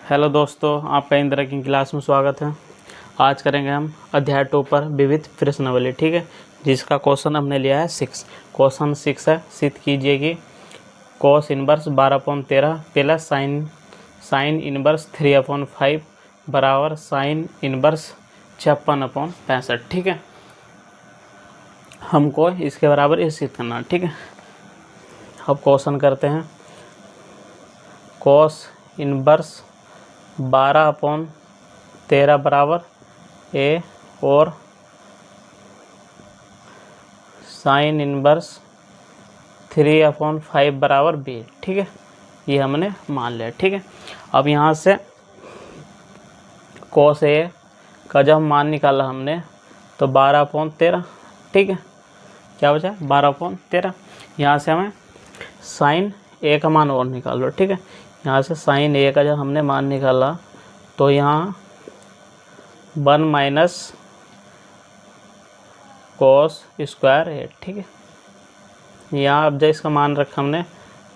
Hello दोस्तों, आपका इंदिरा की क्लास में स्वागत है। आज करेंगे हम अध्याय 2 पर विविध प्रश्नावली, ठीक है, जिसका क्वेश्चन हमने लिया है 6। क्वेश्चन 6 है, सिद्ध कीजिए कि cos inverse 12/13 plus sine inverse 3/5 बराबर साइन इनवर्स 56/65, ठीक है। हमको इसके बराबर ये सिद्ध करना, ठीक है। अब क्वेश्चन करते हैं। cos इनवर्स 12/13 बराबर ए और साइन इनवर्स 3/5 बराबर बी, ठीक है। ये हमने मान लिया, ठीक है। अब यहाँ से cos ए का जब मान निकाला हमने तो 12/13, ठीक है। क्या बचा? 12/13। यहाँ से हमें साइन ए का मान और निकाल लो, ठीक है। यहाँ से साइन ए का जब हमने मान निकाला तो यहाँ 1 माइनस cos स्क्वायर ए, ठीक है। यहाँ अब जब इसका मान रखा हमने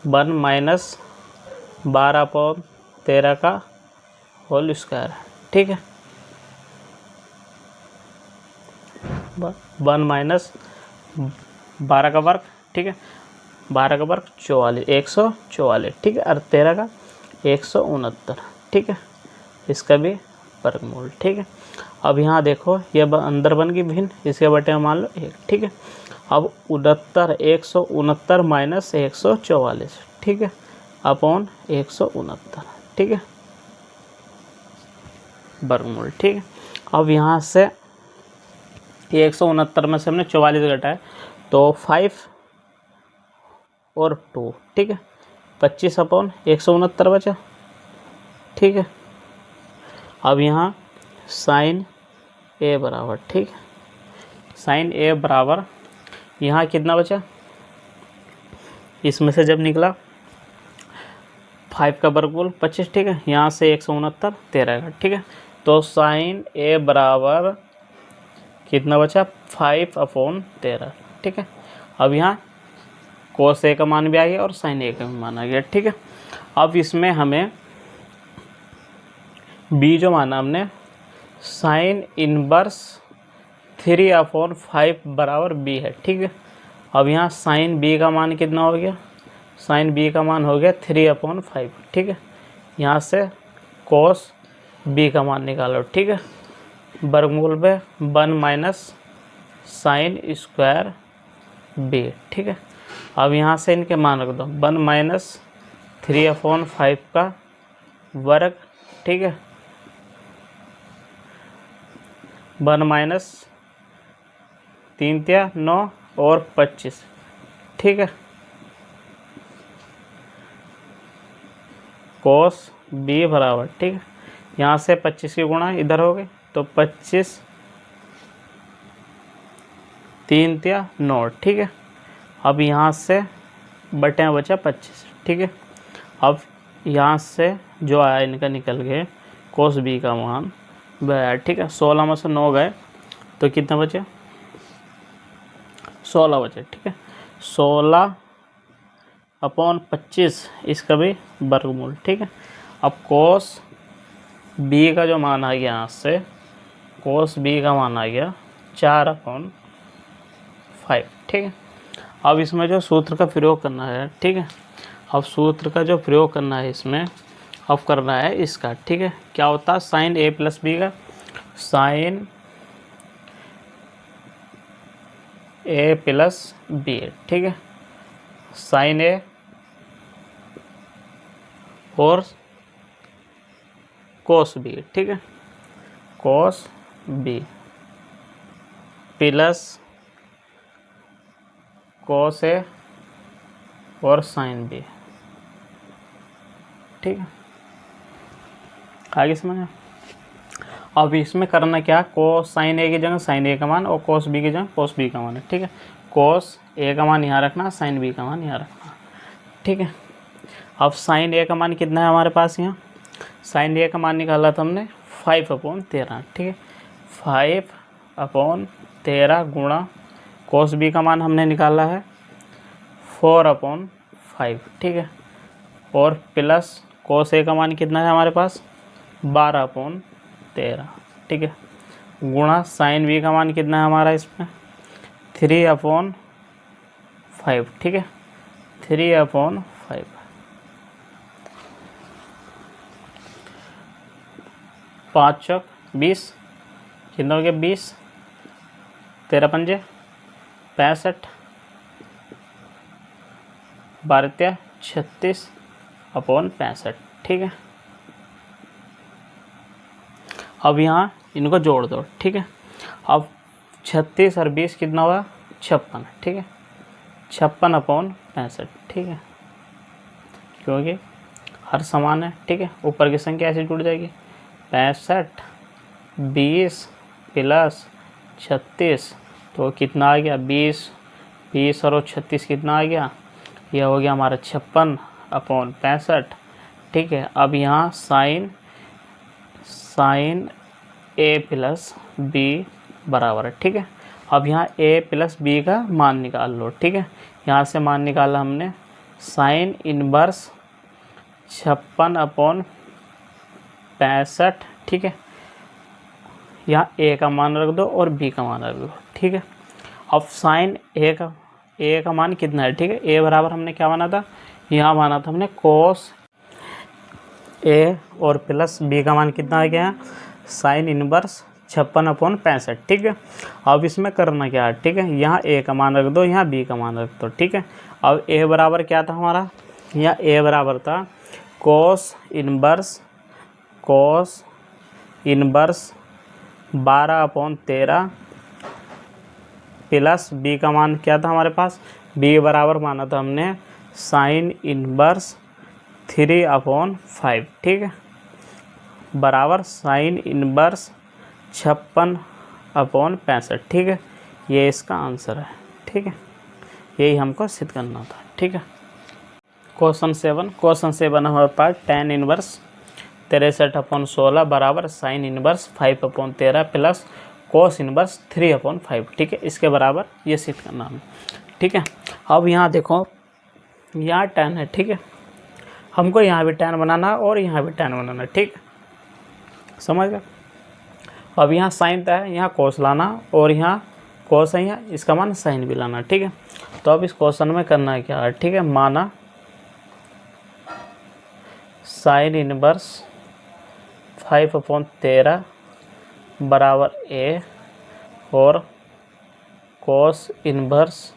1 माइनस 12/13 का होल स्क्वायर, ठीक है। 1 माइनस 12 का वर्ग, ठीक है। 12 का वर्ग 44, 144, ठीक है। और 13 का 169, ठीक है। इसका भी वर्गमूल, ठीक है। अब यहाँ देखो ये अंदर बन गई भिन्न, इसके बटे में मान लो 1, ठीक है। अब 169 माइनस 144, ठीक है, अपॉन 169, ठीक है, वर्गमूल, ठीक है। अब यहाँ से 169 में से हमने 44 घटाया तो 5 और 2, ठीक है, 25/169 बचा, ठीक है। अब यहाँ साइन ए बराबर, ठीक है, साइन ए बराबर यहाँ कितना बचा? इसमें से जब निकला 5 का वर्गमूल 25, ठीक है। यहाँ से 169 13 का, ठीक है। तो साइन ए बराबर कितना बचा? 5/13, ठीक है। अब यहाँ cos ए का मान भी आ गया और साइन ए का भी मान आ गया, ठीक है। अब इसमें हमें बी जो माना हमने साइन इनवर्स 3/5 बराबर बी है, ठीक है। अब यहाँ साइन बी का मान कितना हो गया? साइन बी का मान हो गया 3/5, ठीक है। यहाँ से cos बी का मान निकालो, ठीक है। वर्गमूल पे 1 माइनस साइन स्क्वायर बी, ठीक है। अब यहाँ से इनके मान रख दो, 1 माइनस 3/5 का वर्ग, ठीक है, 1 माइनस 3 × 9 और 25, ठीक है। cos बी बराबर, ठीक है, यहाँ से 25 की गुणा इधर हो गई तो 25 3 × 9, ठीक है। अब यहाँ से बटे में बचा 25, ठीक है। अब यहाँ से जो आया इनका निकल गए cos बी का मान वह, ठीक है। 16 में से 9 गए तो कितना बचे? 16 बचे, ठीक है। 16/25 इसका भी वर्गमूल, ठीक है। अब cos बी का जो मान आ गया, यहाँ से cos बी का मान आ गया 4/5, ठीक है। अब इसमें जो सूत्र का प्रयोग करना है, ठीक है, अब सूत्र का जो प्रयोग करना है इसमें अब करना है इसका, ठीक है। क्या होता है? साइन ए प्लस बी का साइन ए प्लस बी, ठीक है, साइन ए और cos बी, ठीक है, cos बी प्लस cos ए और साइन बी, ठीक है। आगे समझ। अब इसमें करना क्या? cos साइन ए की जगह साइन ए का मान और cos बी की जगह cos बी का मान है, ठीक है। cos ए का मान यहाँ रखना, साइन बी का मान यहाँ रखना, ठीक है। अब साइन ए का मान कितना है हमारे पास? यहाँ साइन ए का मान निकाला था हमने 5/13, ठीक है। 5/13 गुणा cos बी का मान हमने निकाला है 4/5, ठीक है। और प्लस cos ए का मान कितना है हमारे पास? 12/13, ठीक है, गुणा साइन बी का मान कितना है हमारा इसमें 3/5, ठीक है, 3/5। 5 चौक 20, कितना हो गया 20, 13 पंजे 65, 12 36/65, ठीक है। अब यहाँ इनको जोड़ दो, ठीक है। अब 36 और 20 कितना हुआ 56, ठीक है, 56/65, ठीक है, क्योंकि हर समान है, ठीक है। ऊपर की संख्या ऐसे जुड़ जाएगी 65 20 प्लस 36, तो कितना आ गया 20 और 36 कितना आ गया, यह हो गया हमारा 56/65, ठीक है। अब यहाँ साइन ए प्लस बी बराबर है, ठीक है। अब यहाँ ए प्लस बी का मान निकाल लो, ठीक है। यहाँ से मान निकाला हमने साइन इनवर्स 56/65, ठीक है। यहाँ ए का मान रख दो और बी का मान रख दो, ठीक है। अब साइन ए का मान कितना है, ठीक है। ए बराबर हमने क्या माना था, यहाँ माना था हमने कोस ए, और प्लस बी का मान कितना आ गया साइन इनवर्स 56/65, ठीक है। अब इसमें करना क्या है, ठीक है, यहाँ ए का मान रख दो, यहाँ बी का मान रख दो, ठीक है। अब ए बराबर क्या था हमारा, यहाँ ए बराबर था कोस इनवर्स 12/13 प्लस बी का मान क्या था हमारे पास, बी बराबर माना था हमने साइन इनवर्स 3/5, ठीक है, बराबर साइन इनवर्स 56/65, ठीक है। ये इसका आंसर है, ठीक है, यही हमको सिद्ध करना था, ठीक है। क्वेश्चन 7 हमारे पास tan इनवर्स 63/16 बराबर sine inverse 5/13 plus cos inverse 3/5, ठीक है, इसके बराबर ये सिद्ध करना है, ठीक है। अब यहाँ देखो, यहाँ tan है, ठीक है, हमको यहाँ भी tan बनाना और यहाँ भी tan बनाना, ठीक है, समझ गए। अब यहाँ साइन है, यहाँ कोस लाना, और यहाँ कोस है, यहाँ इसका मान साइन भी लाना, ठीक है। तो अब इस क्वेश्चन में करना है क्या है, ठीक है, माना साइन इनवर्स 5/13 बराबर ए और कोस इनवर्स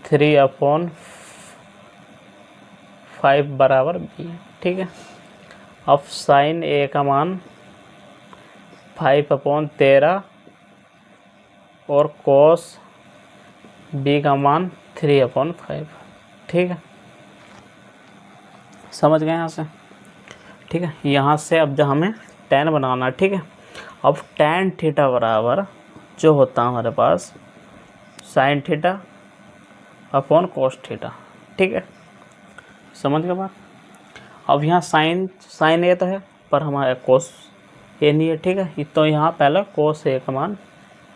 3/5 बराबर बी, ठीक है। अब साइन ए का मान 5/13 और कोस बी का मान 3/5, ठीक है, समझ गए यहाँ से, ठीक है। यहाँ से अब जो हमें tan बनाना है, ठीक है। अब tan थीटा बराबर जो होता है हमारे पास sine theta upon cos theta, ठीक है, समझ गए बात। अब यहाँ साइन ए तो है, पर हमारे कोस ए नहीं है, ठीक है, तो यहाँ पहले कोस ए का मान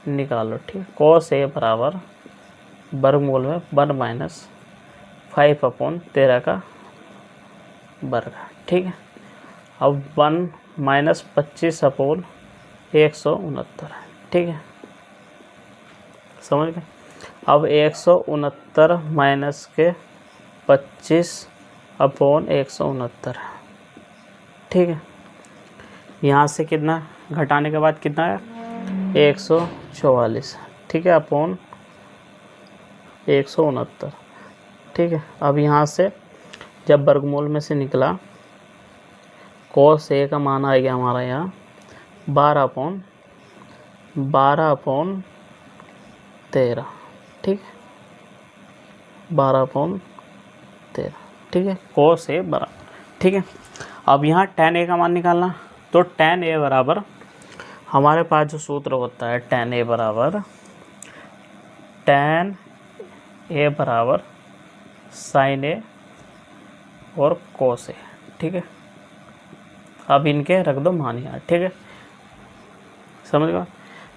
निकालो, ठीक है। कोस ए बराबर वर्गमूल में 1 - 5/13 का वर्ग, ठीक है। अब 1 - 25/169, ठीक है, समझ गए। अब 169 माइनस के 25/169, ठीक है। यहाँ से कितना घटाने के बाद कितना है 144, ठीक है, अपॉन 169, ठीक है। अब यहाँ से जब वर्गमूल में से निकला कोस ए का मान आ गया हमारा यहाँ 12/13, ठीक है, 12/13, ठीक है, कोस ए बराबर, ठीक है। अब यहाँ tan ए का मान निकालना, तो tan ए बराबर हमारे पास जो सूत्र होता है tan ए बराबर साइन ए और कोस ए, ठीक है। अब इनके रख दो मान यहाँ, ठीक है, समझ गए।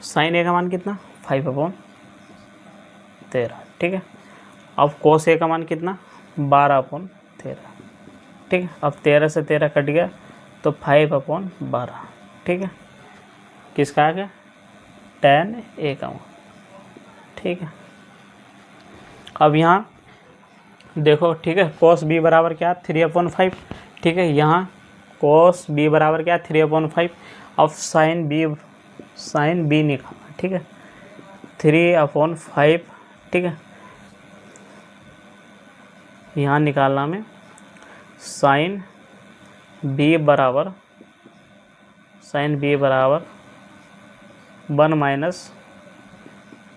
साइन ए का मान कितना 5/13, ठीक है। अब कोस ए का मान कितना 12/13, ठीक है। अब 13 से 13 कट गया तो 5/12, ठीक है। किसका आ गया? tan a का मान, ठीक है। अब यहाँ देखो, ठीक है, cos b बराबर क्या? 3/5, ठीक है। यहाँ cos b बराबर क्या? 3/5। अब sin b निकालना, ठीक है, 3/5, ठीक है। यहाँ निकालना में sin b बराबर 1 माइनस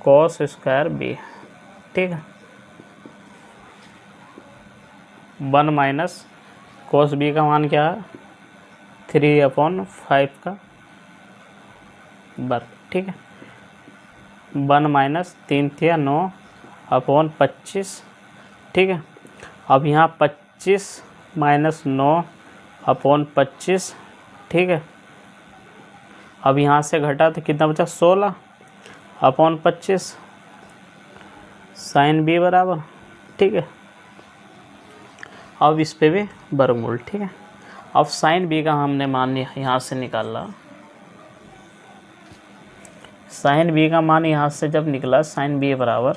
cos स्क्वायर b, ठीक है। 1 माइनस cos b का मान क्या है? 3/5 का वर्ग, ठीक है। 1 माइनस 3 × 9/25, ठीक है। अब यहाँ 25 माइनस 9/25, ठीक है। अब यहाँ से घटा तो कितना बचा? 16/25 sin b बराबर, ठीक है। अब इस पे भी वर्गमूल, ठीक है। अब sin b का हमने मान यहाँ से निकाला, sin b का मान यहाँ से जब निकला sin b बराबर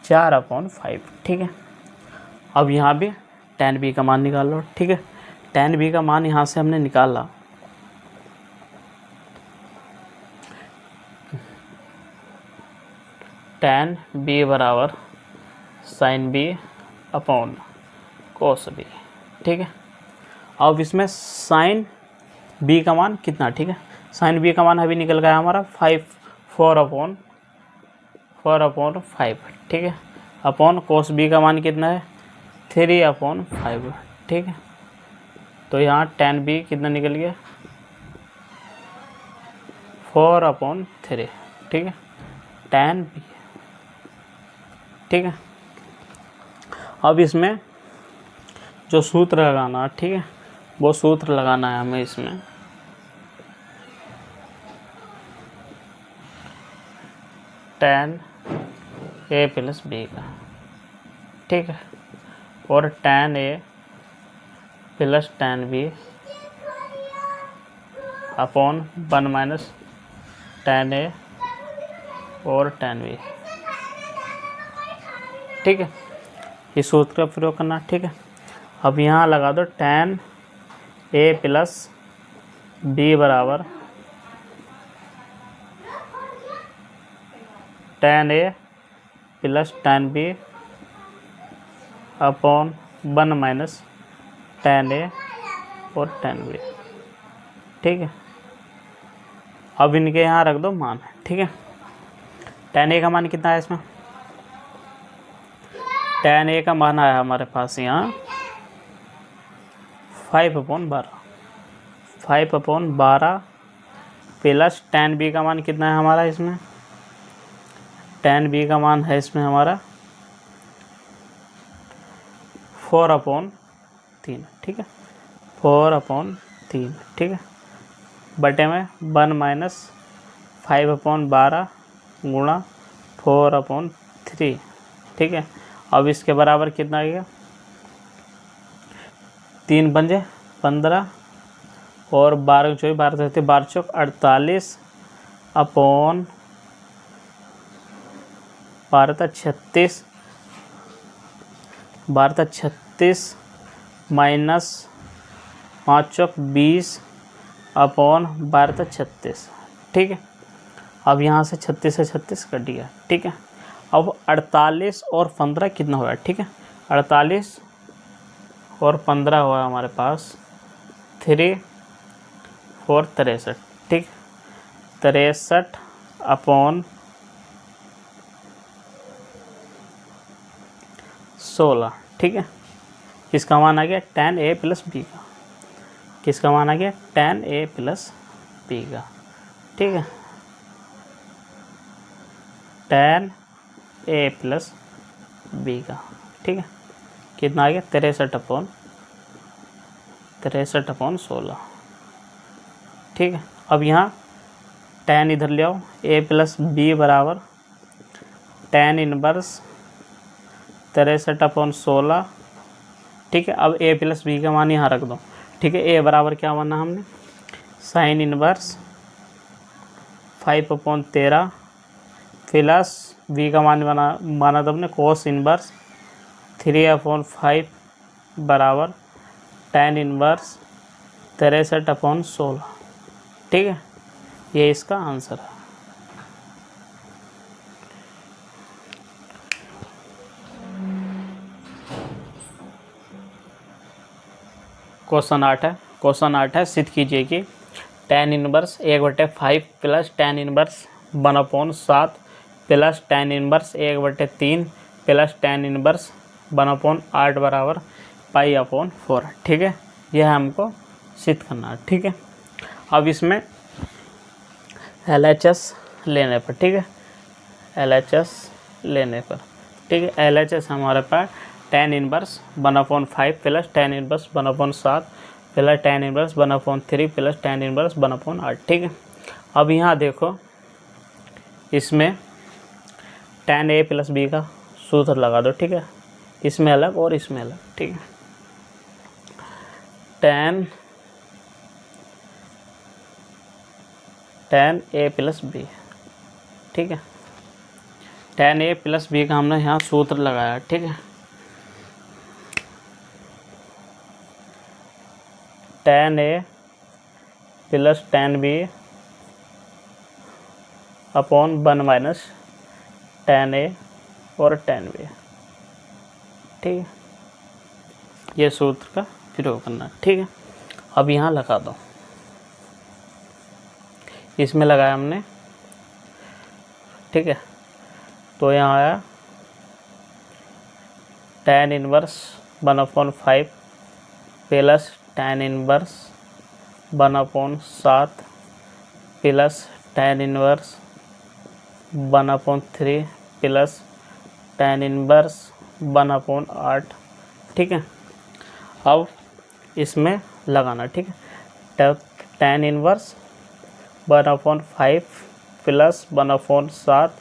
4/5, ठीक है। अब यहाँ भी tan b का मान निकाल लो, ठीक है। tan b का मान यहाँ से हमने निकाला, tan b बराबर sin b upon cos b, ठीक है। अब इसमें sin b का मान कितना, ठीक है। sin b का मान अभी निकल गया हमारा 4/5, ठीक है। अपॉन cos b का मान कितना है? 3/5, ठीक है। तो यहाँ tan b कितना निकल गया? 4/3, ठीक है, tan b, ठीक है। अब इसमें जो सूत्र लगाना, ठीक है, वो सूत्र लगाना है हमें इसमें। tan a प्लस b का, ठीक है, और tan a plus tan b upon 1 minus tan a और tan b, ठीक है। इस सूत्र का प्रयोग करना, ठीक है। अब यहाँ लगा दो tan a प्लस b बराबर tan a plus tan b upon 1 minus tan a और tan b, ठीक है। अब इनके यहाँ रख दो मान, ठीक है। tan a का मान कितना है इसमें? tan a का मान आया हमारे पास यहाँ 5/12 प्लस tan b का मान कितना है हमारा इसमें? tan b का मान है इसमें हमारा 4/3, ठीक है, 4/3, ठीक है, बटे में 1 माइनस 5/12 गुणा 4/3, ठीक है। अब इसके बराबर कितना आ गया? 3 पंजे 15 और 12 जो 12 रहते 12 चौक 48 अपॉन 12 36 माइनस 5 चौक 20 अपॉन 12 ठीक है। अब यहाँ से 36 से 36 कट गया, ठीक है। अब 48 और 15 कितना हुआ, ठीक है, 48 और 15 हुआ हमारे पास 3 4 63, ठीक, 63 अपॉन 16, ठीक है। किसका मान आ गया? tan a प्लस बी का। किसका मान आ गया? tan a प्लस बी का, ठीक है, tan a प्लस बी का, ठीक है। कितना आ गया? 63 अपॉन 16, ठीक है। अब यहाँ tan इधर ले आओ, a प्लस बी बराबर tan इनवर्स 63 अपॉन 16, ठीक है। अब a प्लस बी का मान यहाँ रख दो, ठीक है। ए बराबर क्या माना हमने, साइन इनवर्स 5/13 प्लस बी का मान माना था हमने कोस इनवर्स 3/5 बराबर tan इनवर्स 63/16। ठीक है, ये इसका आंसर है। क्वेश्चन 8 है सिद्ध कीजिए कि tan inverse 1/5 plus tan inverse 1/7 plus tan inverse 1/3 plus tan inverse 1/8 बराबर π/4। ठीक है, यह हमको सिद्ध करना है। ठीक है, अब इसमें LHS लेने पर, ठीक है, LHS लेने पर, ठीक है, LHS हमारे पास tan inverse 1/5 plus tan inverse 1/7 plus tan inverse 1/3 plus tan inverse 1/8। ठीक है, अब यहाँ देखो इसमें tan A प्लस B का सूत्र लगा दो। ठीक है, इसमें अलग और इसमें अलग। ठीक है, tan A प्लस B। ठीक है, tan A प्लस B का हमने यहाँ सूत्र लगाया। ठीक है, tan A plus tan B upon 1 minus tan A और tan B। ठीक है, ये सूत्र का प्रयोग करना। ठीक है, अब यहाँ लगा दो, इसमें लगाया हमने। ठीक है, तो यहाँ आया tan inverse 1/5 plus tan inverse 1/7 plus tan inverse 1/3 plus tan inverse 1/8। ठीक है, अब इसमें लगाना। ठीक है, तब tan इनवर्स 1/5 प्लस 1/7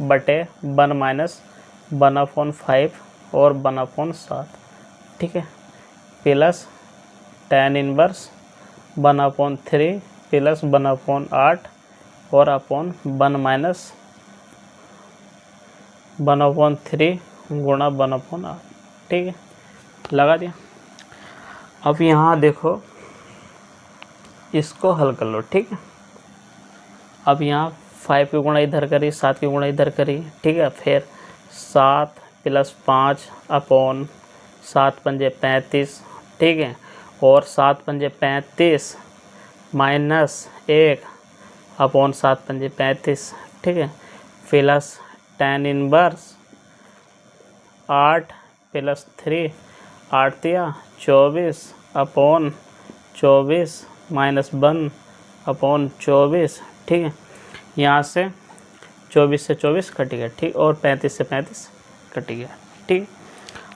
बटे 1 माइनस 1/5 और 1/7। ठीक है, प्लस tan इनवर्स 1/3 प्लस 1/8 और अपॉन 1 माइनस 1/3 गुणा 1/8। ठीक है, लगा दिया। अब यहाँ देखो इसको हल कर लो। ठीक है, अब यहाँ 5 की गुणा इधर करी, 7 की गुणा इधर करी। ठीक है, फिर 7 प्लस 5 अपॉन 7 पंजे 35। ठीक है, और 7 पंजे 35 माइनस 1 अपॉन 7 पंजे 35। ठीक है, प्लस tan इनवर्स 8 प्लस 3 8 दिया 24 अपॉन 24 माइनस 1 अपॉन 24। ठीक है, यहाँ से 24 से 24 कट गया। ठीक, और 35 से 35 कट गया। ठीक,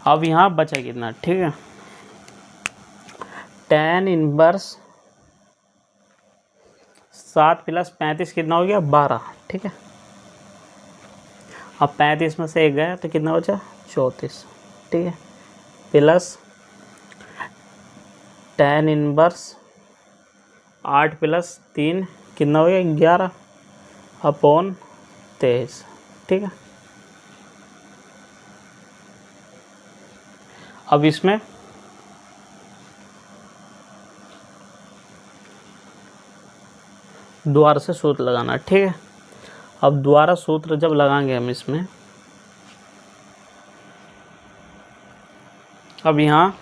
अब यहाँ बचा कितना। ठीक है, tan इनवर्स 7 प्लस 35 कितना हो गया 12। ठीक है, अब 35 में से 1 गया तो कितना बचा 34। ठीक है, प्लस tan इनवर्स 8 प्लस 3 कितना हो गया 11 अपॉन 23। ठीक है, अब इसमें दोबारा से सूत्र लगाना। ठीक है, अब दोबारा सूत्र जब लगाएंगे हम इसमें, अब यहाँ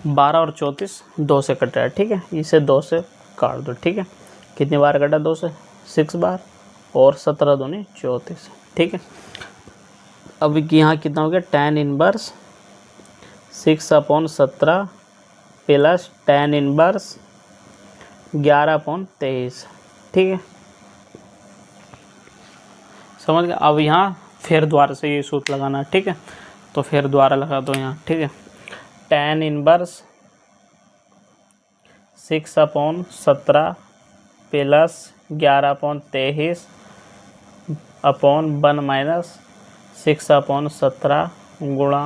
12 और 34 2 से कट रहा है। ठीक है, इसे 2 से काट दो। ठीक है, कितनी बार कटा 2 से 6 बार, और 17 दूनी 34। ठीक है, अब यहाँ कितना हो गया tan inverse 6/17 plus tan inverse 11/23। ठीक है, समझ गए। अब यहाँ फिर दोबारा से ये सूत्र लगाना। ठीक है, तो फिर दोबारा लगा दो यहाँ। ठीक है, tan inverse 6/17 plus 11/23 upon 1 minus 6/17 गुणा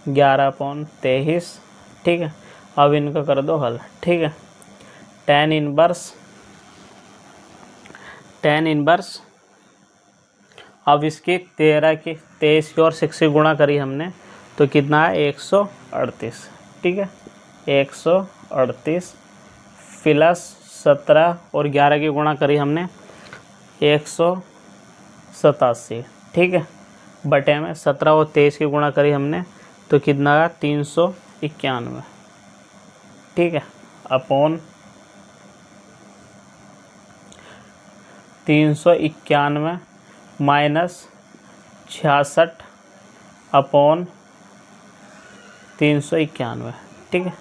11/23। ठीक है, अब इनका कर दो हल, ठीक है। tan इनवर्स अब इसकी 23 की और 6 की गुणा करी हमने तो कितना है 138, ठीक है। 138 प्लस 17 और 11 की गुणा करी हमने 187, ठीक है। बटे में 17 और 23 की गुणा करी हमने तो कितना आया 391, ठीक है। अपॉन 391 माइनस 66 अपॉन 391, ठीक है।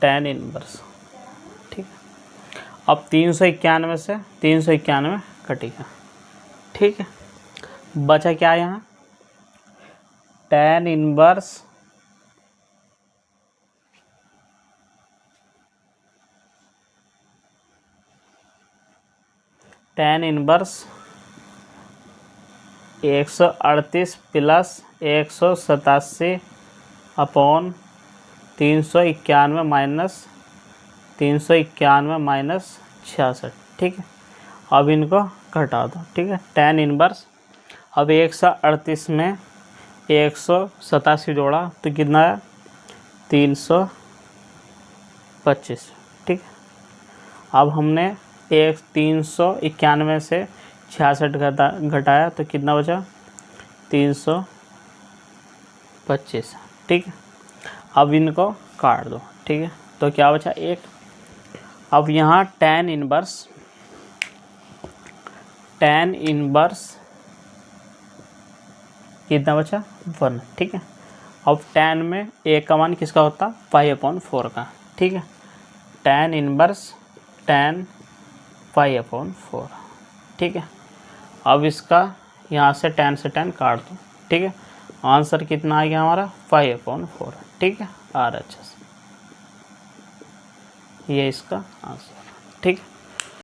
tan इनवर्स, ठीक है। अब 391 से 391 कटेगा, ठीक है। बचा क्या यहाँ tan inverse tan inverse 138 plus 187 upon 391 minus 66, ठीक है। अब इनको घटा दो, ठीक है। tan इनवर्स अब 138 में 187 जोड़ा तो कितना है 325, ठीक है। अब हमने 391 से 66 घटाया तो कितना बचा 325, ठीक है। अब इनको काट दो, ठीक है। तो क्या बचा 1। अब यहाँ tan इनवर्स कितना बचा 1, ठीक है। अब tan में a का मान किसका होता π/4 का, ठीक है। tan इनवर्स tan π/4, ठीक है। अब इसका यहाँ से tan काट दो, ठीक है। आंसर कितना आ गया हमारा π/4, ठीक है। अच्छा से ये इसका आंसर, ठीक है।